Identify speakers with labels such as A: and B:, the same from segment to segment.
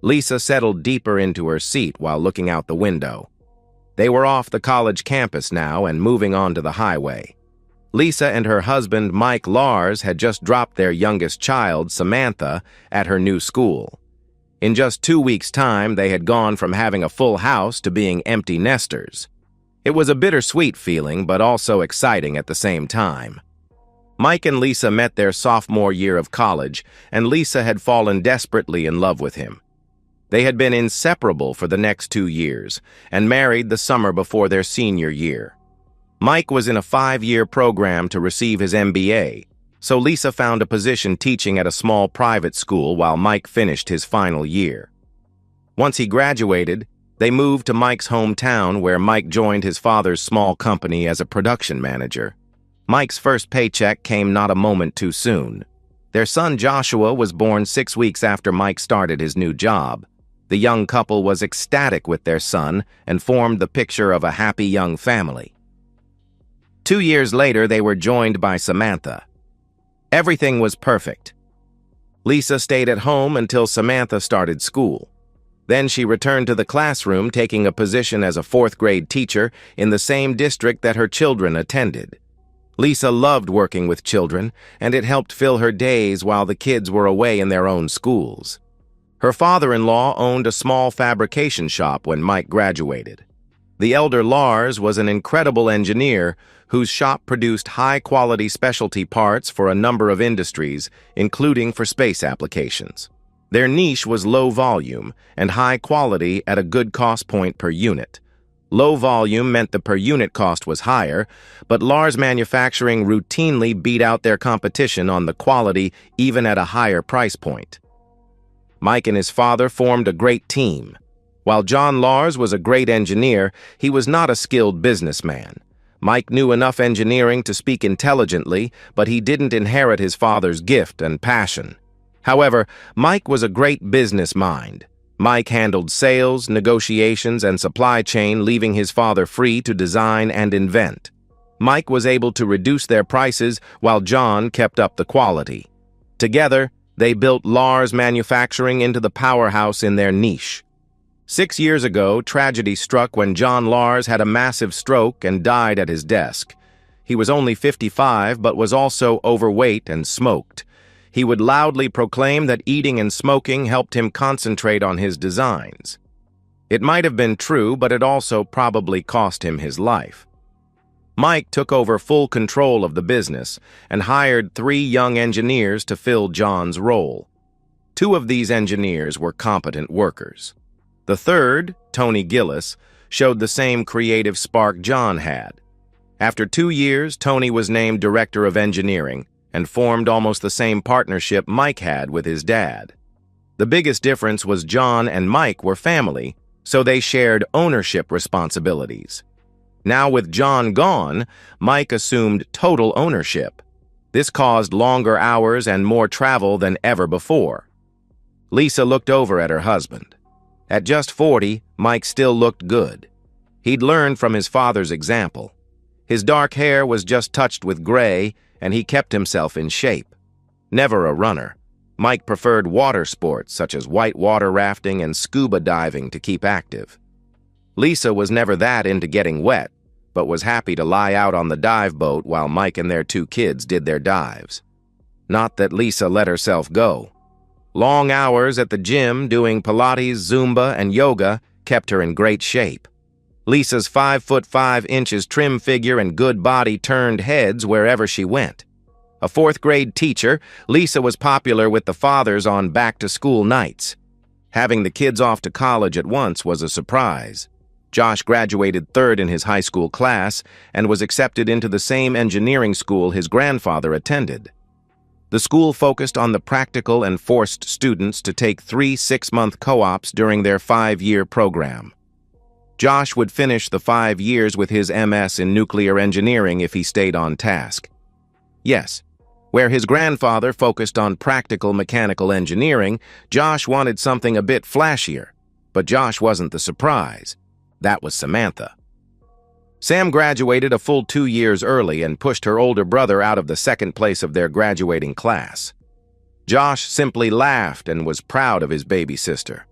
A: Lisa settled deeper into her seat while looking out the window. They were off the college campus now and moving onto the highway. Lisa and her husband, Mike Lars, had just dropped their youngest child, Samantha, at her new school. In just 2 weeks' time, they had gone from having a full house to being empty nesters. It was a bittersweet feeling, but also exciting at the same time. Mike and Lisa met their sophomore year of college, and Lisa had fallen desperately in love with him. They had been inseparable for the next 2 years, and married the summer before their senior year. Mike was in a 5-year program to receive his MBA, so Lisa found a position teaching at a small private school while Mike finished his final year. Once he graduated, they moved to Mike's hometown where Mike joined his father's small company as a production manager. Mike's first paycheck came not a moment too soon. Their son Joshua was born 6 weeks after Mike started his new job. The young couple was ecstatic with their son and formed the picture of a happy young family. 2 years later, they were joined by Samantha. Everything was perfect. Lisa stayed at home until Samantha started school. Then she returned to the classroom, taking a position as a 4th-grade teacher in the same district that her children attended. Lisa loved working with children, and it helped fill her days while the kids were away in their own schools. Her father-in-law owned a small fabrication shop when Mike graduated. The elder Lars was an incredible engineer whose shop produced high-quality specialty parts for a number of industries, including for space applications. Their niche was low volume and high quality at a good cost point per unit. Low volume meant the per unit cost was higher, but Lars Manufacturing routinely beat out their competition on the quality even at a higher price point. Mike and his father formed a great team. While John Lars was a great engineer, he was not a skilled businessman. Mike knew enough engineering to speak intelligently, but he didn't inherit his father's gift and passion. However, Mike was a great business mind. Mike handled sales, negotiations, and supply chain, leaving his father free to design and invent. Mike was able to reduce their prices while John kept up the quality. Together, they built Lars Manufacturing into the powerhouse in their niche. 6 years ago, tragedy struck when John Lars had a massive stroke and died at his desk. He was only 55, but was also overweight and smoked. He would loudly proclaim that eating and smoking helped him concentrate on his designs. It might have been true, but it also probably cost him his life. Mike took over full control of the business and hired 3 young engineers to fill John's role. 2 of these engineers were competent workers. The third, Tony Gillis, showed the same creative spark John had. After 2 years, Tony was named Director of Engineering and formed almost the same partnership Mike had with his dad. The biggest difference was John and Mike were family, so they shared ownership responsibilities. Now with John gone, Mike assumed total ownership. This caused longer hours and more travel than ever before. Lisa looked over at her husband. At just 40, Mike still looked good. He'd learned from his father's example. His dark hair was just touched with gray, and he kept himself in shape. Never a runner, Mike preferred water sports such as whitewater rafting and scuba diving to keep active. Lisa was never that into getting wet, but was happy to lie out on the dive boat while Mike and their 2 kids did their dives. Not that Lisa let herself go. Long hours at the gym doing Pilates, Zumba, and yoga kept her in great shape. Lisa's 5'5" trim figure and good body turned heads wherever she went. A 4th-grade teacher, Lisa was popular with the fathers on back-to-school nights. Having the kids off to college at once was a surprise. Josh graduated 3rd in his high school class and was accepted into the same engineering school his grandfather attended. The school focused on the practical and forced students to take 3 6-month co-ops during their 5-year program. Josh would finish the 5 years with his MS in nuclear engineering if he stayed on task. Yes, where his grandfather focused on practical mechanical engineering, Josh wanted something a bit flashier. But Josh wasn't the surprise. That was Samantha. Sam graduated a full 2 years early and pushed her older brother out of the 2nd place of their graduating class. Josh simply laughed and was proud of his baby sister.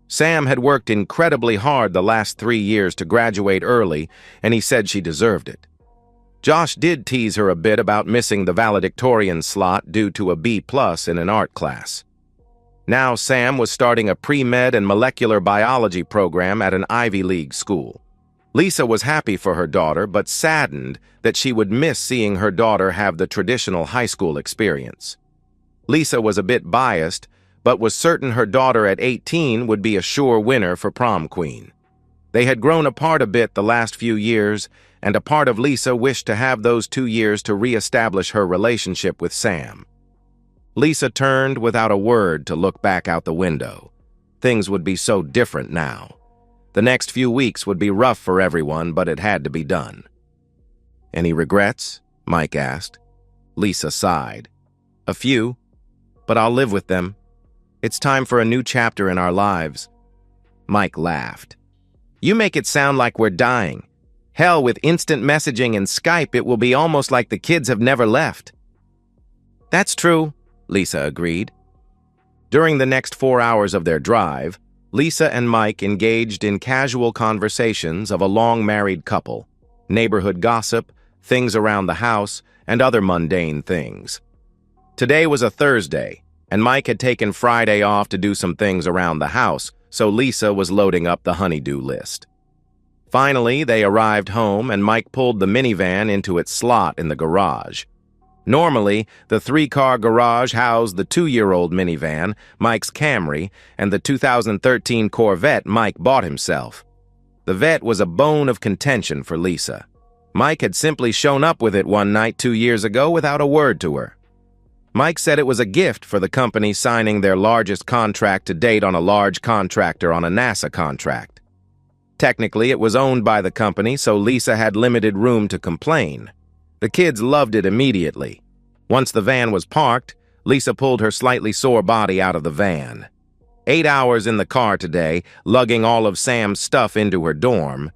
A: Sam had worked incredibly hard the last 3 years to graduate early, and he said she deserved it. Josh did tease her a bit about missing the valedictorian slot due to a B+ in an art class. Now Sam was starting a pre-med and molecular biology program at an Ivy League school. Lisa was happy for her daughter, but saddened that she would miss seeing her daughter have the traditional high school experience. Lisa was a bit biased, but was certain her daughter at 18 would be a sure winner for prom queen. They had grown apart a bit the last few years, and a part of Lisa wished to have those 2 years to re-establish her relationship with Sam. Lisa turned without a word to look back out the window. Things would be so different now. The next few weeks would be rough for everyone, but it had to be done. "Any regrets?" Mike asked. Lisa sighed. "A few, but I'll live with them. It's time for a new chapter in our lives." Mike laughed. "You make it sound like we're dying. Hell, with instant messaging and Skype, it will be almost like the kids have never left." "That's true," Lisa agreed. During the next 4 hours of their drive, Lisa and Mike engaged in casual conversations of a long-married couple, neighborhood gossip, things around the house, and other mundane things. Today was a Thursday, and Mike had taken Friday off to do some things around the house, so Lisa was loading up the honey-do list. Finally, they arrived home, and Mike pulled the minivan into its slot in the garage. Normally, the 3-car garage housed the 2-year-old minivan, Mike's Camry, and the 2013 Corvette Mike bought himself. The Vette was a bone of contention for Lisa. Mike had simply shown up with it one night 2 years ago without a word to her. Mike said it was a gift for the company signing their largest contract to date on a large contractor on a NASA contract. Technically, it was owned by the company, so Lisa had limited room to complain. The kids loved it immediately. Once the van was parked, Lisa pulled her slightly sore body out of the van. 8 hours in the car today, lugging all of Sam's stuff into her dorm,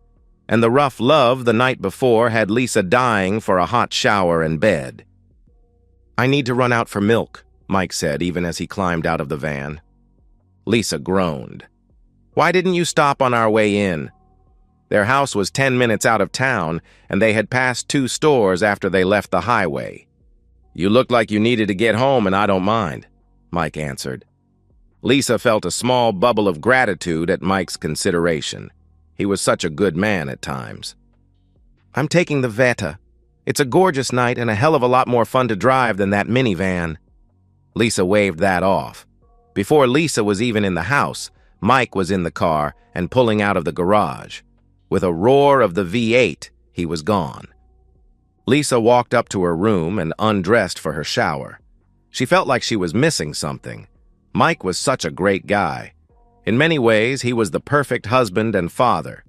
A: and the rough love the night before had Lisa dying for a hot shower and bed. "I need to run out for milk," Mike said, even as he climbed out of the van. Lisa groaned. "Why didn't you stop on our way in?" Their house was 10 minutes out of town, and they had passed 2 stores after they left the highway. "You looked like you needed to get home, and I don't mind," Mike answered. Lisa felt a small bubble of gratitude at Mike's consideration. He was such a good man at times. "I'm taking the Vetta. It's a gorgeous night and a hell of a lot more fun to drive than that minivan." Lisa waved that off. Before Lisa was even in the house, Mike was in the car and pulling out of the garage. With a roar of the V8, he was gone. Lisa walked up to her room and undressed for her shower. She felt like she was missing something. Mike was such a great guy. In many ways, he was the perfect husband and father.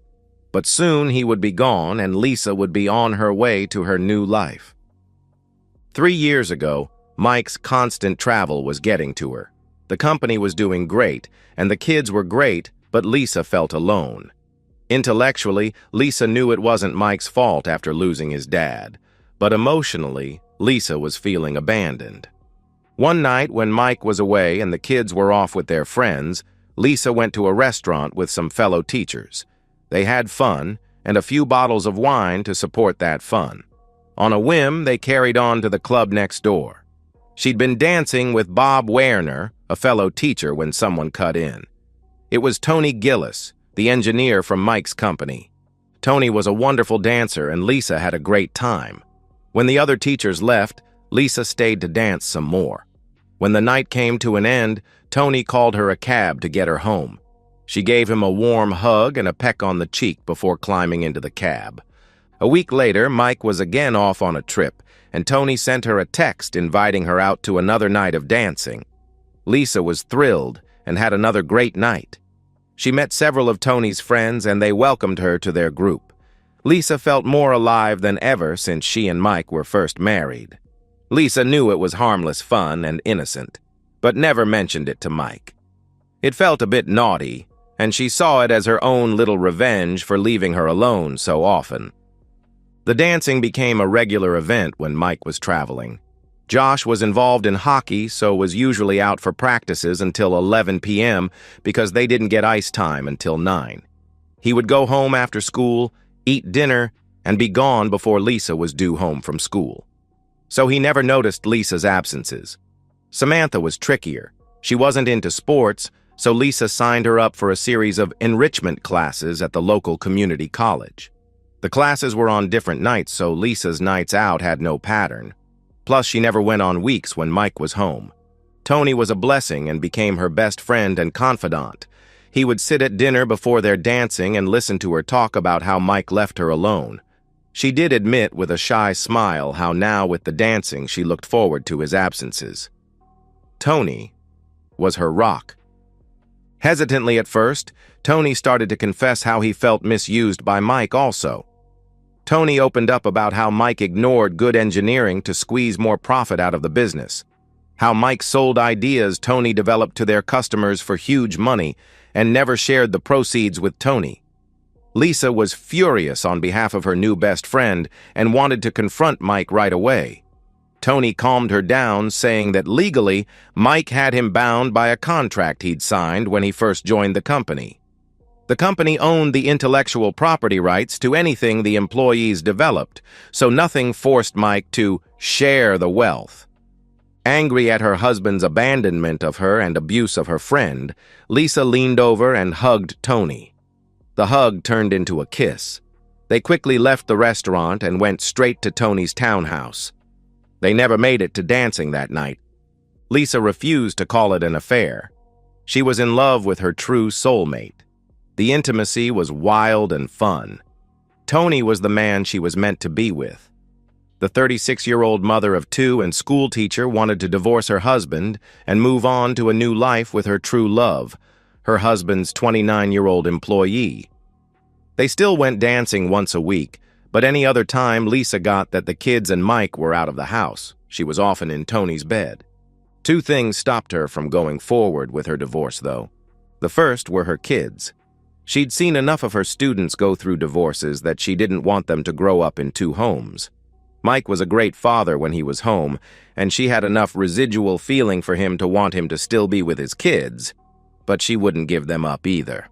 A: But soon he would be gone, and Lisa would be on her way to her new life. 3 years ago, Mike's constant travel was getting to her. The company was doing great, and the kids were great, but Lisa felt alone. Intellectually, Lisa knew it wasn't Mike's fault after losing his dad, but emotionally, Lisa was feeling abandoned. One night when Mike was away and the kids were off with their friends, Lisa went to a restaurant with some fellow teachers. They had fun, and a few bottles of wine to support that fun. On a whim, they carried on to the club next door. She'd been dancing with Bob Werner, a fellow teacher, when someone cut in. It was Tony Gillis, the engineer from Mike's company. Tony was a wonderful dancer, and Lisa had a great time. When the other teachers left, Lisa stayed to dance some more. When the night came to an end, Tony called her a cab to get her home. She gave him a warm hug and a peck on the cheek before climbing into the cab. A week later, Mike was again off on a trip, and Tony sent her a text inviting her out to another night of dancing. Lisa was thrilled and had another great night. She met several of Tony's friends, and they welcomed her to their group. Lisa felt more alive than ever since she and Mike were first married. Lisa knew it was harmless fun and innocent, but never mentioned it to Mike. It felt a bit naughty, and she saw it as her own little revenge for leaving her alone so often. The dancing became a regular event when Mike was traveling. Josh was involved in hockey, so was usually out for practices until 11 p.m. because they didn't get ice time until 9. He would go home after school, eat dinner, and be gone before Lisa was due home from school. So he never noticed Lisa's absences. Samantha was trickier. She wasn't into sports, so Lisa signed her up for a series of enrichment classes at the local community college. The classes were on different nights, so Lisa's nights out had no pattern. Plus, she never went on weeks when Mike was home. Tony was a blessing and became her best friend and confidant. He would sit at dinner before their dancing and listen to her talk about how Mike left her alone. She did admit with a shy smile how now with the dancing she looked forward to his absences. Tony was her rock. Hesitantly at first, Tony started to confess how he felt misused by Mike also. Tony opened up about how Mike ignored good engineering to squeeze more profit out of the business. How Mike sold ideas Tony developed to their customers for huge money and never shared the proceeds with Tony. Lisa was furious on behalf of her new best friend and wanted to confront Mike right away. Tony calmed her down, saying that legally, Mike had him bound by a contract he'd signed when he first joined the company. The company owned the intellectual property rights to anything the employees developed, so nothing forced Mike to share the wealth. Angry at her husband's abandonment of her and abuse of her friend, Lisa leaned over and hugged Tony. The hug turned into a kiss. They quickly left the restaurant and went straight to Tony's townhouse. They never made it to dancing that night. Lisa refused to call it an affair. She was in love with her true soulmate. The intimacy was wild and fun. Tony was the man she was meant to be with. The 36-year-old mother of 2 and school teacher wanted to divorce her husband and move on to a new life with her true love, her husband's 29-year-old employee. They still went dancing once a week, but any other time Lisa got that the kids and Mike were out of the house. She was often in Tony's bed. 2 things stopped her from going forward with her divorce, though. The first were her kids. She'd seen enough of her students go through divorces that she didn't want them to grow up in 2 homes. Mike was a great father when he was home, and she had enough residual feeling for him to want him to still be with his kids, but she wouldn't give them up either.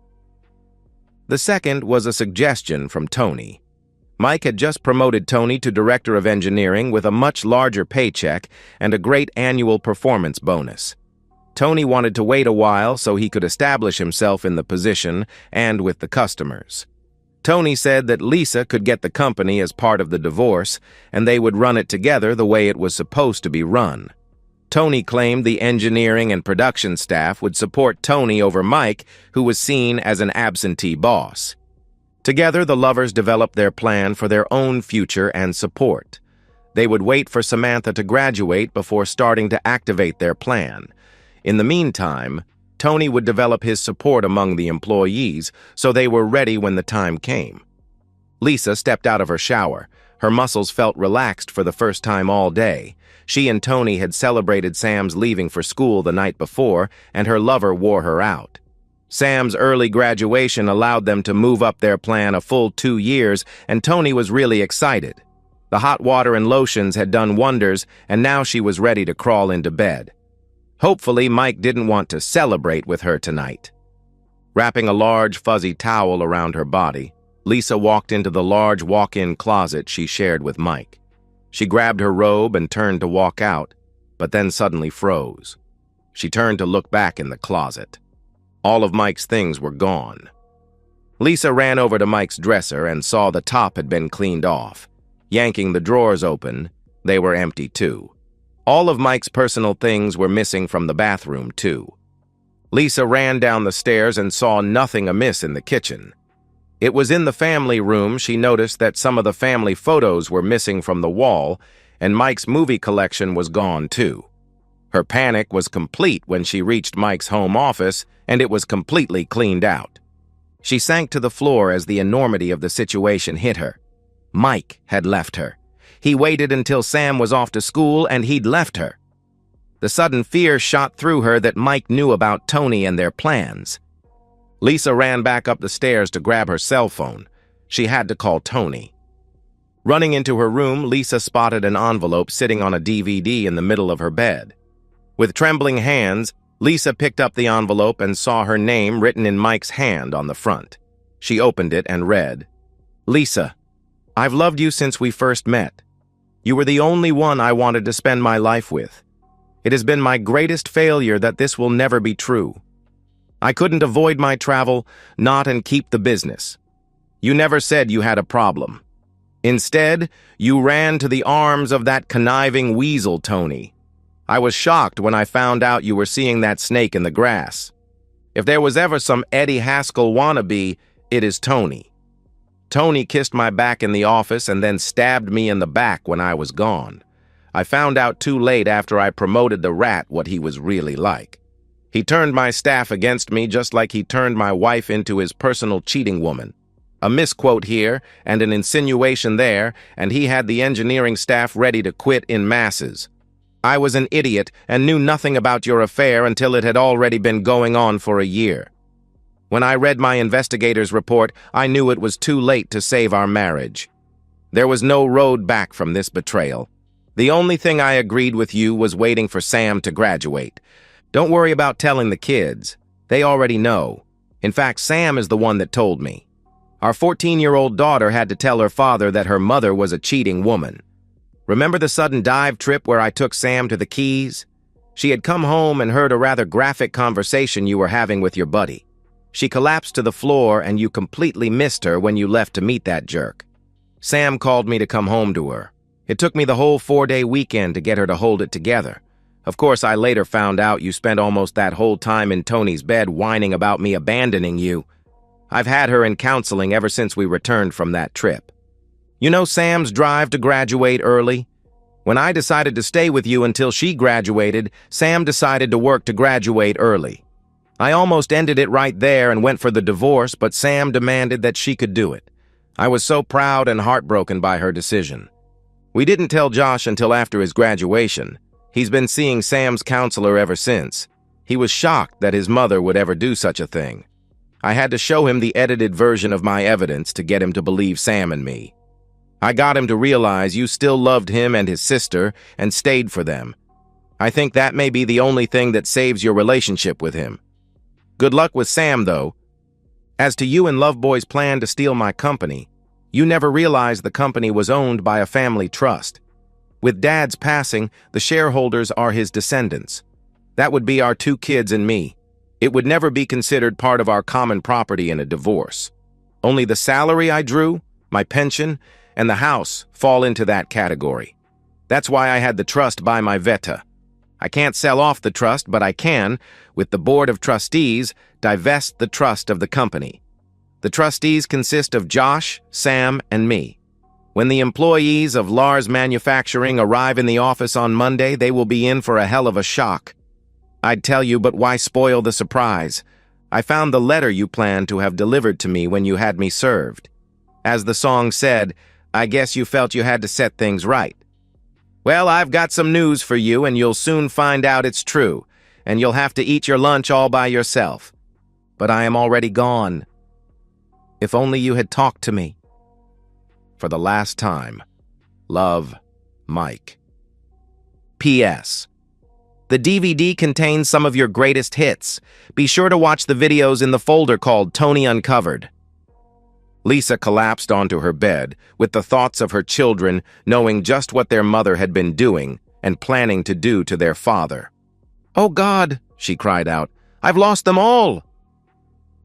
A: The second was a suggestion from Tony. Mike had just promoted Tony to Director of Engineering with a much larger paycheck and a great annual performance bonus. Tony wanted to wait a while so he could establish himself in the position and with the customers. Tony said that Lisa could get the company as part of the divorce, and they would run it together the way it was supposed to be run. Tony claimed the engineering and production staff would support Tony over Mike, who was seen as an absentee boss. Together, the lovers developed their plan for their own future and support. They would wait for Samantha to graduate before starting to activate their plan. In the meantime, Tony would develop his support among the employees so they were ready when the time came. Lisa stepped out of her shower. Her muscles felt relaxed for the first time all day. She and Tony had celebrated Sam's leaving for school the night before, and her lover wore her out. Sam's early graduation allowed them to move up their plan a full 2 years, and Tony was really excited. The hot water and lotions had done wonders, and now she was ready to crawl into bed. Hopefully, Mike didn't want to celebrate with her tonight. Wrapping a large, fuzzy towel around her body, Lisa walked into the large walk-in closet she shared with Mike. She grabbed her robe and turned to walk out, but then suddenly froze. She turned to look back in the closet. All of Mike's things were gone. Lisa ran over to Mike's dresser and saw the top had been cleaned off. Yanking the drawers open, they were empty too. All of Mike's personal things were missing from the bathroom, too. Lisa ran down the stairs and saw nothing amiss in the kitchen. It was in the family room she noticed that some of the family photos were missing from the wall, and Mike's movie collection was gone, too. Her panic was complete when she reached Mike's home office, and it was completely cleaned out. She sank to the floor as the enormity of the situation hit her. Mike had left her. He waited until Sam was off to school and he'd left her. The sudden fear shot through her that Mike knew about Tony and their plans. Lisa ran back up the stairs to grab her cell phone. She had to call Tony. Running into her room, Lisa spotted an envelope sitting on a DVD in the middle of her bed. With trembling hands, Lisa picked up the envelope and saw her name written in Mike's hand on the front. She opened it and read, "Lisa, I've loved you since we first met. You were the only one I wanted to spend my life with. It has been my greatest failure that this will never be true. I couldn't avoid my travel, not and keep the business. You never said you had a problem. Instead, you ran to the arms of that conniving weasel, Tony. I was shocked when I found out you were seeing that snake in the grass. If there was ever some Eddie Haskell wannabe, it is Tony. Tony kissed my back in the office and then stabbed me in the back when I was gone. I found out too late after I promoted the rat what he was really like. He turned my staff against me just like he turned my wife into his personal cheating woman. A misquote here and an insinuation there, and he had the engineering staff ready to quit in masses. I was an idiot and knew nothing about your affair until it had already been going on for a year. When I read my investigator's report, I knew it was too late to save our marriage. There was no road back from this betrayal. The only thing I agreed with you was waiting for Sam to graduate. Don't worry about telling the kids. They already know. In fact, Sam is the one that told me. Our 14-year-old daughter had to tell her father that her mother was a cheating woman. Remember the sudden dive trip where I took Sam to the Keys? She had come home and heard a rather graphic conversation you were having with your buddy. She collapsed to the floor and you completely missed her when you left to meet that jerk. Sam called me to come home to her. It took me the whole 4-day weekend to get her to hold it together. Of course, I later found out you spent almost that whole time in Tony's bed whining about me abandoning you. I've had her in counseling ever since we returned from that trip. You know Sam's drive to graduate early? When I decided to stay with you until she graduated, Sam decided to work to graduate early. I almost ended it right there and went for the divorce, but Sam demanded that she could do it. I was so proud and heartbroken by her decision. We didn't tell Josh until after his graduation. He's been seeing Sam's counselor ever since. He was shocked that his mother would ever do such a thing. I had to show him the edited version of my evidence to get him to believe Sam and me. I got him to realize you still loved him and his sister and stayed for them. I think that may be the only thing that saves your relationship with him. Good luck with Sam, though. As to you and Loveboy's plan to steal my company, you never realized the company was owned by a family trust. With Dad's passing, the shareholders are his descendants. That would be our 2 kids and me. It would never be considered part of our common property in a divorce. Only the salary I drew, my pension, and the house fall into that category. That's why I had the trust buy my Veta. I can't sell off the trust, but I can, with the board of trustees, divest the trust of the company. The trustees consist of Josh, Sam, and me. When the employees of Lars Manufacturing arrive in the office on Monday, they will be in for a hell of a shock. I'd tell you, but why spoil the surprise? I found the letter you planned to have delivered to me when you had me served. As the song said, I guess you felt you had to set things right. Well, I've got some news for you, and you'll soon find out it's true, and you'll have to eat your lunch all by yourself. But I am already gone. If only you had talked to me. For the last time, love, Mike. P.S. The DVD contains some of your greatest hits. Be sure to watch the videos in the folder called Tony Uncovered. Lisa collapsed onto her bed with the thoughts of her children knowing just what their mother had been doing and planning to do to their father. "Oh God," she cried out, "I've lost them all!"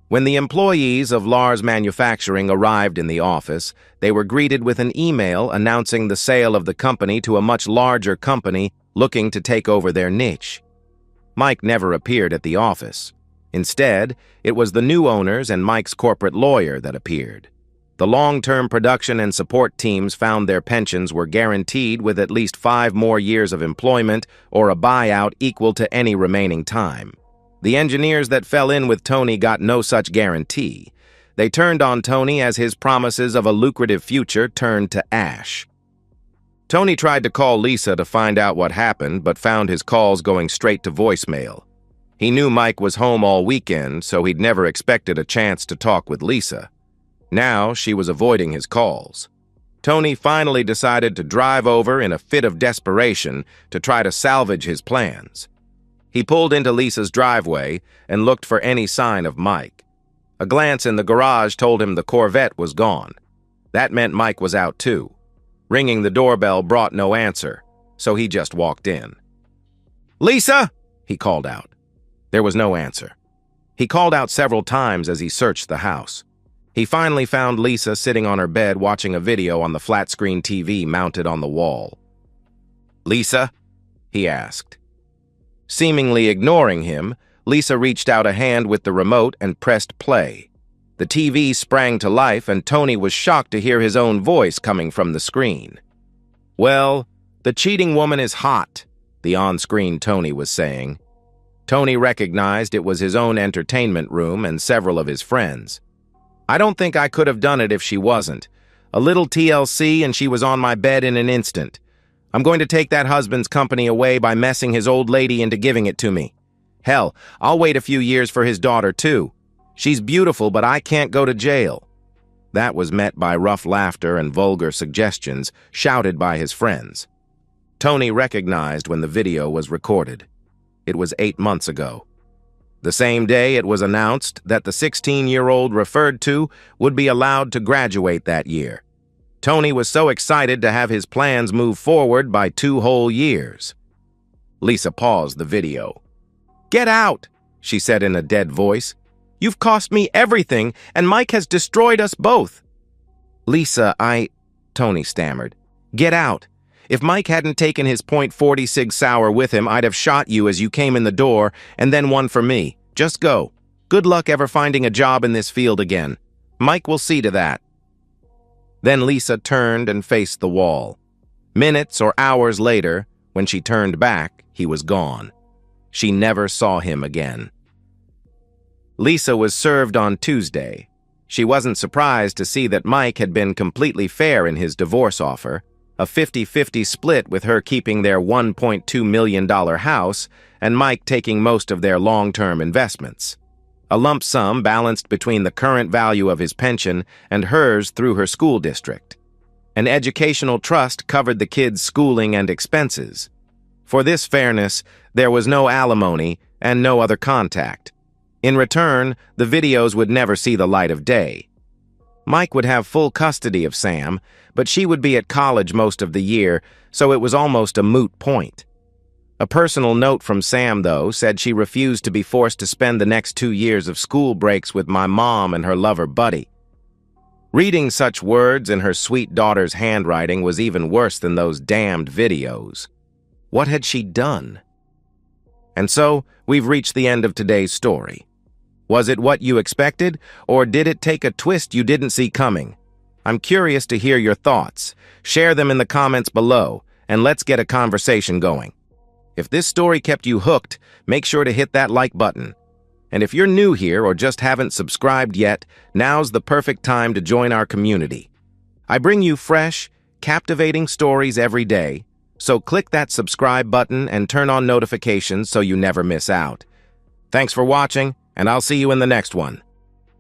A: When the employees of Lars Manufacturing arrived in the office, they were greeted with an email announcing the sale of the company to a much larger company looking to take over their niche. Mike never appeared at the office. Instead, it was the new owners and Mike's corporate lawyer that appeared. The long-term production and support teams found their pensions were guaranteed with at least 5 more years of employment or a buyout equal to any remaining time. The engineers that fell in with Tony got no such guarantee. They turned on Tony as his promises of a lucrative future turned to ash. Tony tried to call Lisa to find out what happened, but found his calls going straight to voicemail. He knew Mike was home all weekend, so he'd never expected a chance to talk with Lisa. Now she was avoiding his calls. Tony finally decided to drive over in a fit of desperation to try to salvage his plans. He pulled into Lisa's driveway and looked for any sign of Mike. A glance in the garage told him the Corvette was gone. That meant Mike was out too. Ringing the doorbell brought no answer, so he just walked in. "Lisa!" he called out. There was no answer. He called out several times as he searched the house. He finally found Lisa sitting on her bed watching a video on the flat-screen TV mounted on the wall. "Lisa?" he asked. Seemingly ignoring him, Lisa reached out a hand with the remote and pressed play. The TV sprang to life, and Tony was shocked to hear his own voice coming from the screen. "Well, the cheating woman is hot," the on-screen Tony was saying. Tony recognized it was his own entertainment room and several of his friends. "I don't think I could have done it if she wasn't. A little TLC and she was on my bed in an instant. I'm going to take that husband's company away by messing his old lady into giving it to me. Hell, I'll wait a few years for his daughter too. She's beautiful, but I can't go to jail." That was met by rough laughter and vulgar suggestions shouted by his friends. Tony recognized when the video was recorded. It was 8 months ago. The same day it was announced that the 16-year-old referred to would be allowed to graduate that year. Tony was so excited to have his plans move forward by 2 whole years. Lisa paused the video. "Get out," she said in a dead voice. "You've cost me everything, and Mike has destroyed us both." "Lisa, Tony stammered. "Get out. If Mike hadn't taken his .40 Sig Sauer with him, I'd have shot you as you came in the door, and then one for me. Just go. Good luck ever finding a job in this field again. Mike will see to that." Then Lisa turned and faced the wall. Minutes or hours later, when she turned back, he was gone. She never saw him again. Lisa was served on Tuesday. She wasn't surprised to see that Mike had been completely fair in his divorce offer, a 50-50 split with her keeping their $1.2 million house and Mike taking most of their long-term investments. A lump sum balanced between the current value of his pension and hers through her school district. An educational trust covered the kids' schooling and expenses. For this fairness, there was no alimony and no other contact. In return, the videos would never see the light of day. Mike would have full custody of Sam, but she would be at college most of the year, so it was almost a moot point. A personal note from Sam, though, said she refused to be forced to spend the next 2 years of school breaks with my mom and her lover Buddy. Reading such words in her sweet daughter's handwriting was even worse than those damned videos. What had she done? And so, we've reached the end of today's story. Was it what you expected, or did it take a twist you didn't see coming? I'm curious to hear your thoughts. Share them in the comments below, and let's get a conversation going. If this story kept you hooked, make sure to hit that like button. And if you're new here or just haven't subscribed yet, now's the perfect time to join our community. I bring you fresh, captivating stories every day, so click that subscribe button and turn on notifications so you never miss out. Thanks for watching, and I'll see you in the next one.